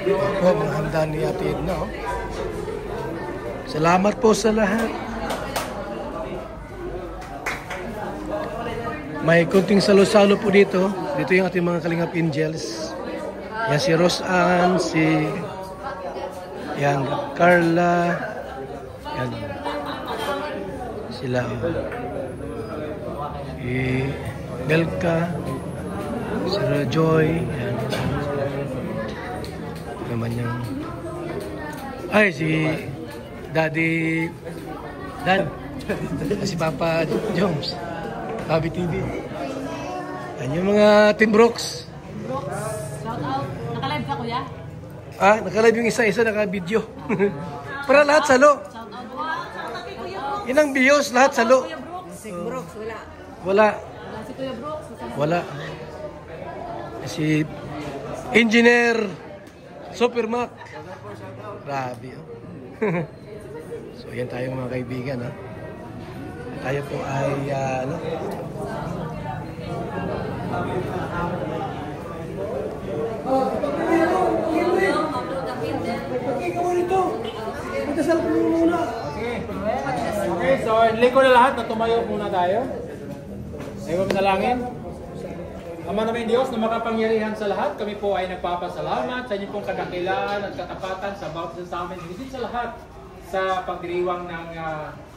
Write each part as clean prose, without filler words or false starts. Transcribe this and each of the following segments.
Oh, mga handa ni Ate Edna. Oh. Salamat po sa lahat. May kunting salo-salo po dito. Dito yung ating mga Kalingap Angels. Yan si Roseanne, si yan, Carla. Yan. Sila. Si Belka. Si Joy. Yan. Naman yung ay, si Daddy Dan. Si Papa Jones. Tabi TV. Yan yung mga Team Brooks. Shout out. Naka-live ka, kuya? Ah, naka-live yung isa-isa, naka-video. Para lahat salo. Shout out. Inang bios, lahat salo. Si Brooks, wala. Wala. Wala si Kuya Brooks. Wala. Si Engineer Supermac. Grabe. Oh. So, yan tayo mga kaibigan. Ha? Tayo po ay ano? Okay, so enliko na lahat na tumayo muna tayo. Ayaw manalangin. Ama namin Diyos na makapangyarihan sa lahat, kami po ay nagpapasalamat sa inyong pong kadakilan at katapatan sa bawat isa sa amin. Higit sa lahat sa pagdiriwang ng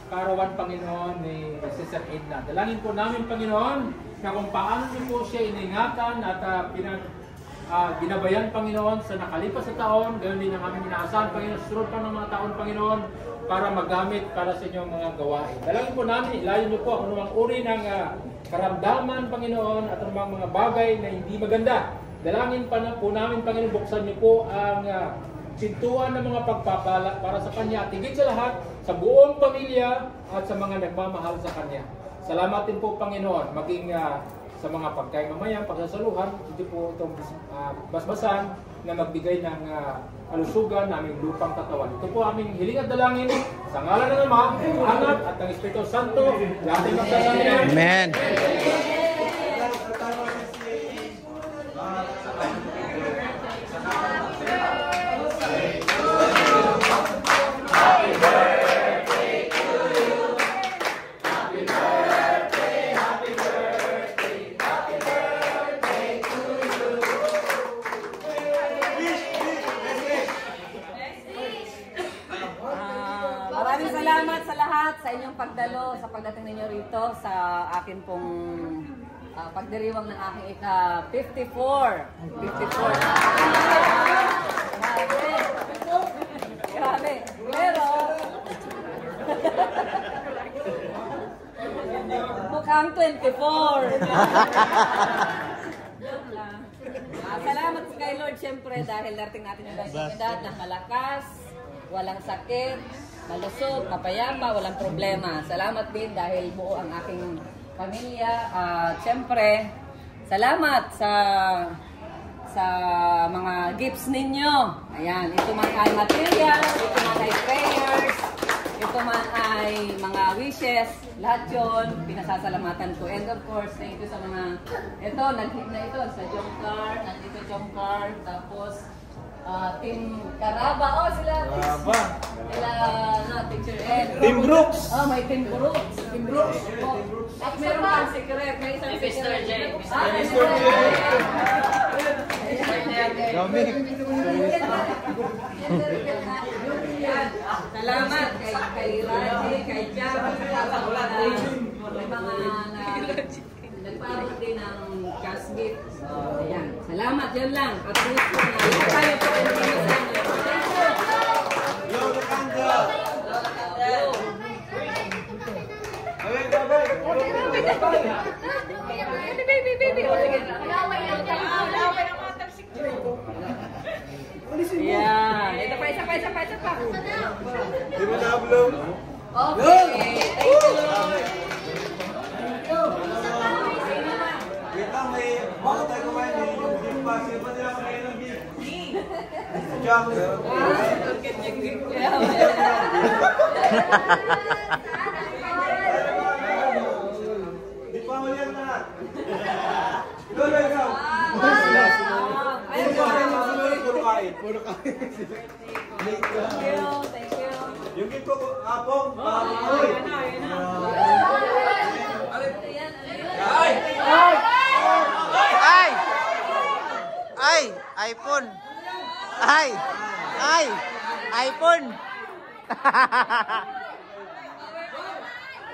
kaarawan, Panginoon, ni Sister Edna. Dalangin po namin, Panginoon, na kung paano niyo po siya iningatan at ginabayan, Panginoon, sa nakalipas na taon, ganoon din ang aming inaasahan, Panginoon, susunod pa ng mga taon, Panginoon, para magamit para sa inyong mga gawain. Dalangin po namin, ilayo niyo po ang anumang uri ng karamdaman, Panginoon, at ang mga bagay na hindi maganda. Dalangin pa na po namin, Panginoon, buksan niyo po ang pintuan ng mga pagpapala para sa Kanya at higit sa lahat, sa buong pamilya at sa mga nagmamahal sa Kanya. Salamat din po, Panginoon, maging sa mga pagkain mamaya, pagsasaluhan, ito po itong basbasan na magbigay ng kalusugan na aming lupang katawan. Ito po aming hiling at dalangin sa ngalan ng Ama, ng Anak at ng Espiritu Santo. Lahat ay magsasabi. Amen. Maraming salamat sa lahat sa inyong pagdalo, sa pagdating ninyo rito sa akin pong pagdiriwang ng aking ika-54. 54. Grabe. Pero, mukhang 24. Salamat kay Lord siyempre dahil darating natin yung edad na malakas, walang sakit, malusog, mapayapa, walang problema. Salamat din dahil buo ang aking pamilya. Siyempre, salamat sa mga gifts ninyo. Ayan, ito man ay material, ito man ay prayers, ito man ay mga wishes, lahat yun, pinasasalamatan ko. And of course, thank you sa mga, ito, nag-hit na ito, sa Jomcar, nandito Jomcar, tapos, Team Karaba, sila, Teacher Ed. Team Brooks! May Team Brooks. Team Brooks. At meron pang secret, may isang secret. Mr. J. Salamat kay Raji, kay Jam, may mga nagparot din ng cash gift. Ayan. Salamat, yan lang. Patuloy po na. Ito tayo po ay naging yeah. Ito pa, isa pa. Di ba na-upload? Okay. Thank you, Lord. Wait lang, may baka tayo kumain yung beef pa. Sino ba nila kumain ng beef? Jack. Di pa mo yan lahat. Ikaw. Ayun ba? gawain. Puro kami. Thank you. Thank you. Yung gift ko, apong. Ay! iPhone! Ay! iPhone!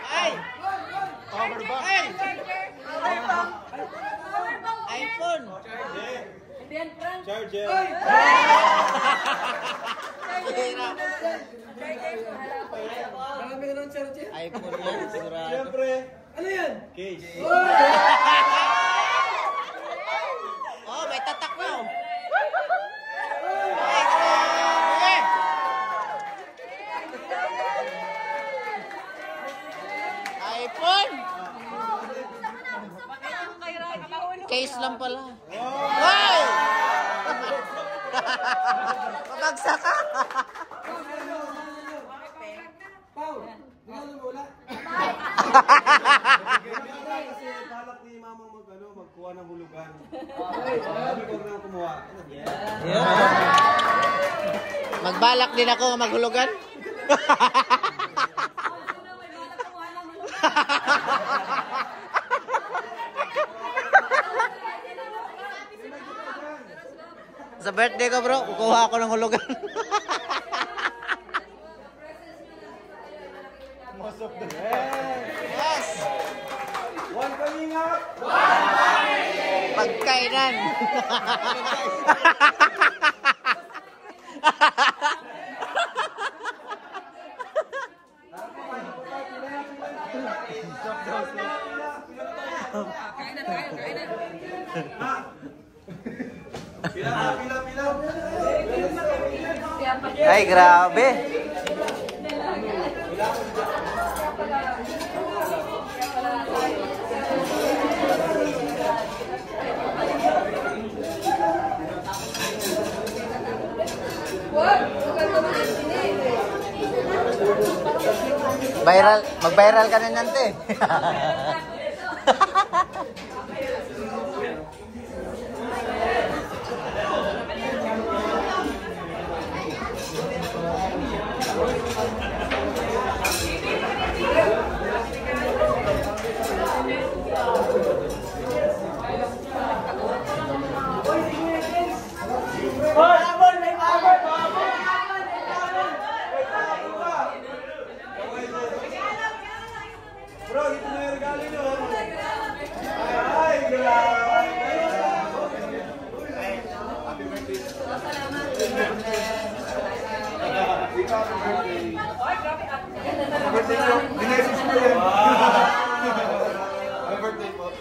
Ay! iPhone! Charger. Marami ka ng charger. iPhone yan, sigurado. Siyempre. Ano yan? Case. Oh, may tatak na. iPhone! Case lang pala. Wow! Pabagsak ka! Paul, regalo mo wala. Kasi balak ni Mama magkuha ng hulugan. Sabi ko na kumuha. Magbalak din ako maghulugan. Sa birthday ko bro, kukuha ako ng hulugan. Most of the Yes! One kalingap! Pagkainan. Ay, grabe. Viral, mag-viral ka na nante. Bro, ito na yung regalo nyo. Ay, grabe. Happy birthday. Happy birthday po. Dinesis po yan. Happy birthday po.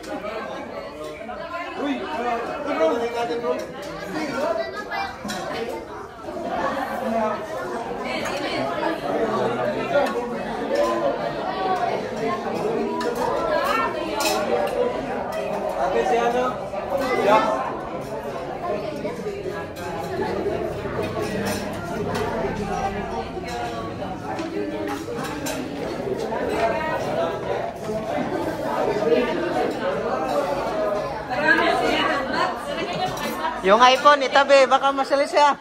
Uy, bro. Bro. Ate si ano? Jack. Yung iPhone, itabi, baka masali siya.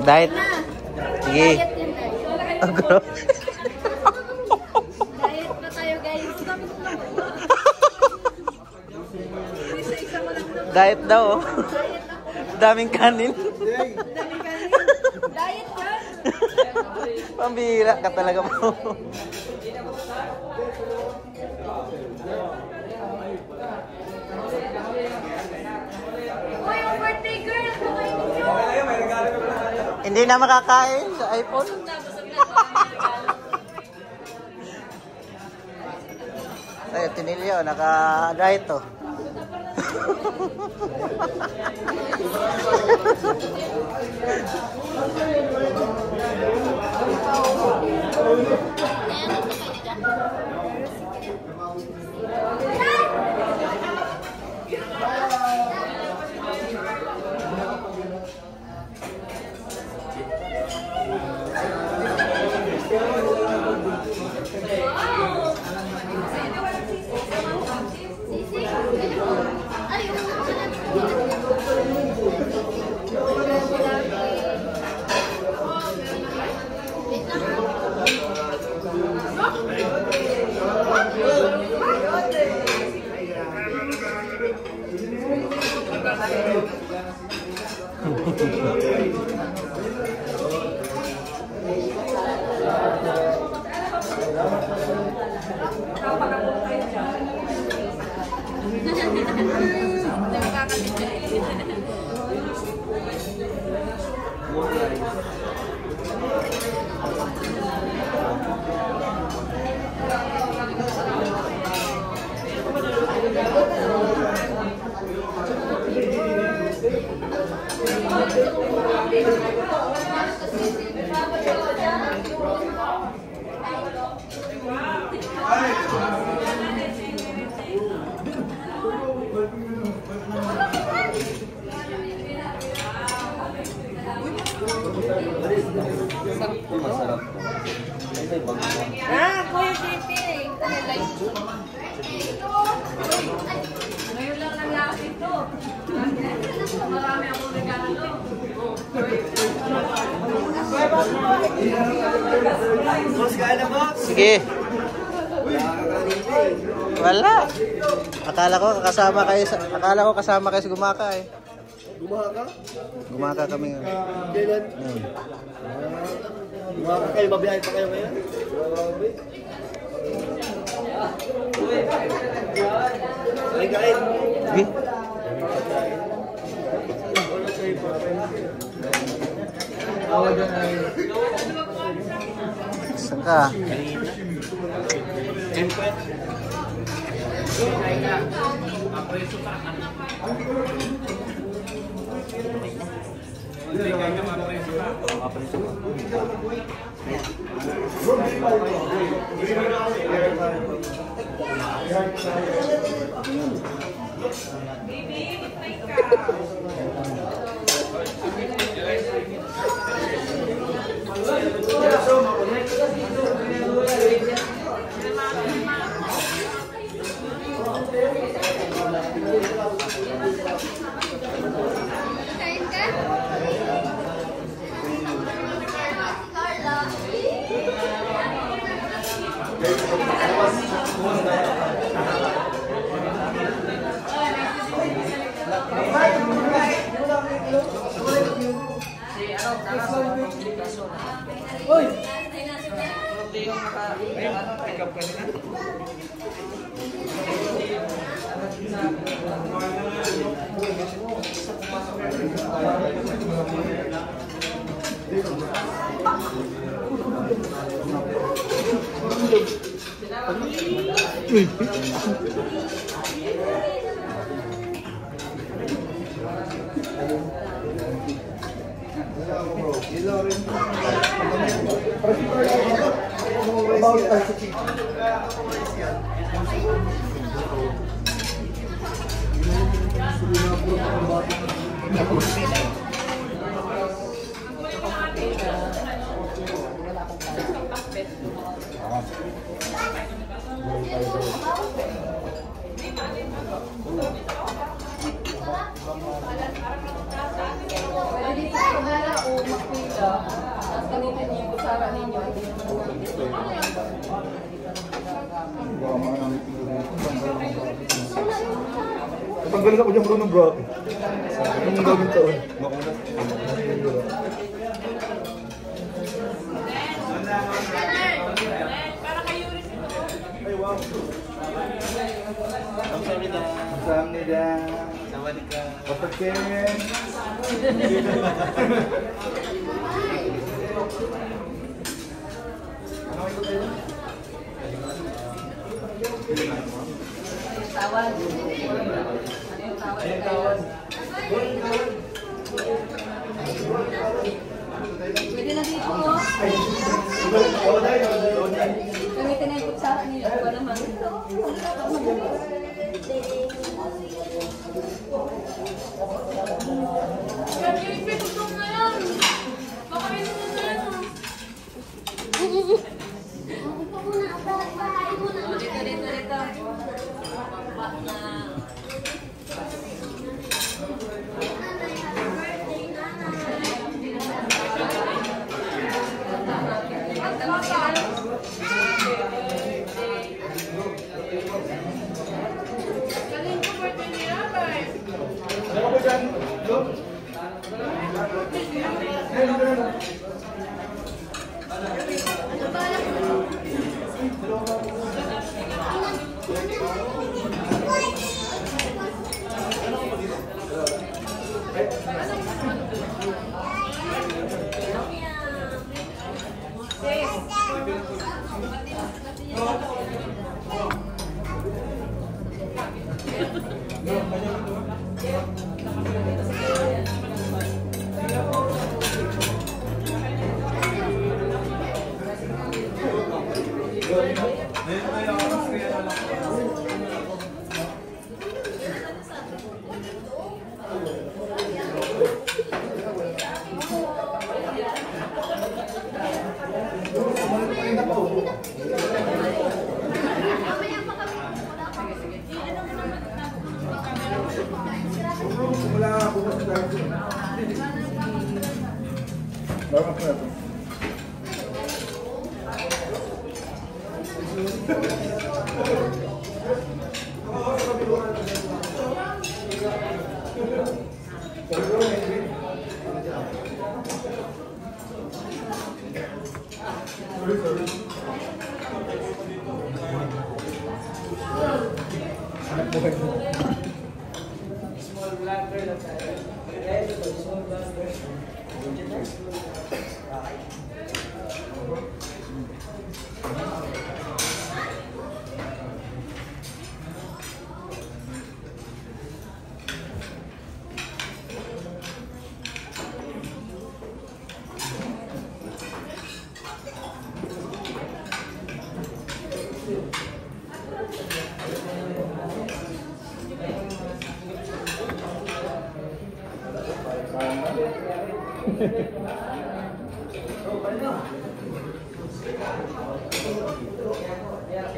Diet. Sige. Agro. Diet na tayo guys. Isa-isa mo lang ito. Diet daw. Oh. Daming kanin. Daming kanin. Diet yan. Pambihira ka talaga mo. Uy, yung birthday girl. Kumain niyo. Hindi na makakain sa iPhone. Ay, tinilyo, naka-diet to. Kuya JP. Ngayon lang nangyari ito. Marami akong regalo. Sige. Wala. Akala ko kasama kayo sa Gumaka eh. Gumaka? Gumaka kami ngayon. Kailan? Gumaka kayo, babiyahin pa kayo ngayon? Ay, kain. Sige. Saan ka? Tanggalin ako dyan bro ng bro. Anong gawin taon? Para kayo rin ito. Ay wow. Kamsahamnida. Kamsahamnida. Sawadika. Pataken. Tawad. Pwede na dito mo. Gamitin na yung kutsara niyo. Ito naman. Grabe yung ipitutong na yan. Baka rin mo na yan. Dito. Galing ko birthday nila, guys. Ano ko dyan?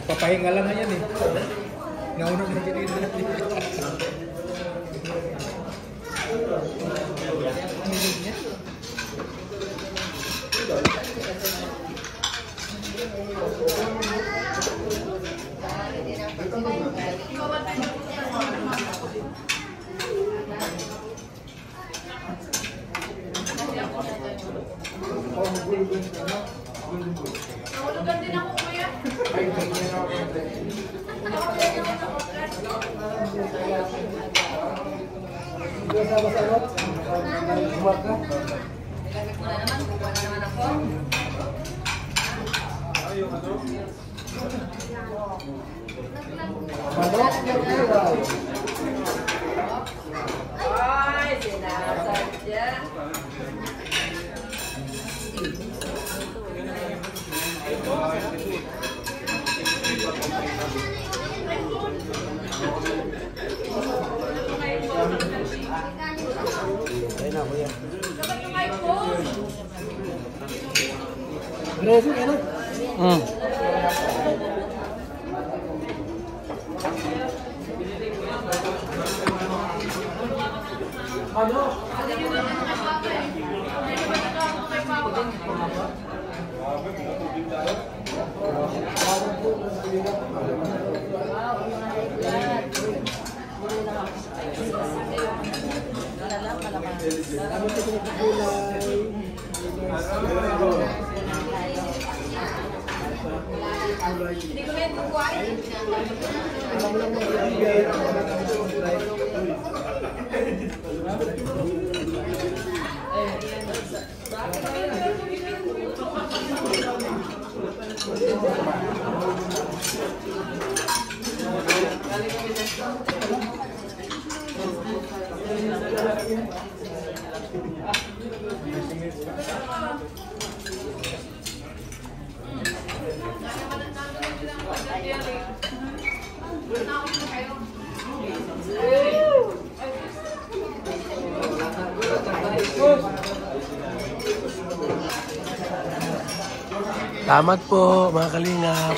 Papahinga lang na yan eh. Nauna na pinili natin. Nahulugan din ako, kuya. Nilamig mo na naman, kukuha na naman ako. Ay, sinasadya. Ayun na, kuya. Dapat yung iPhone. Ready ka na? Hindi ko na yung kukuhain. Salamat po mga kalingap.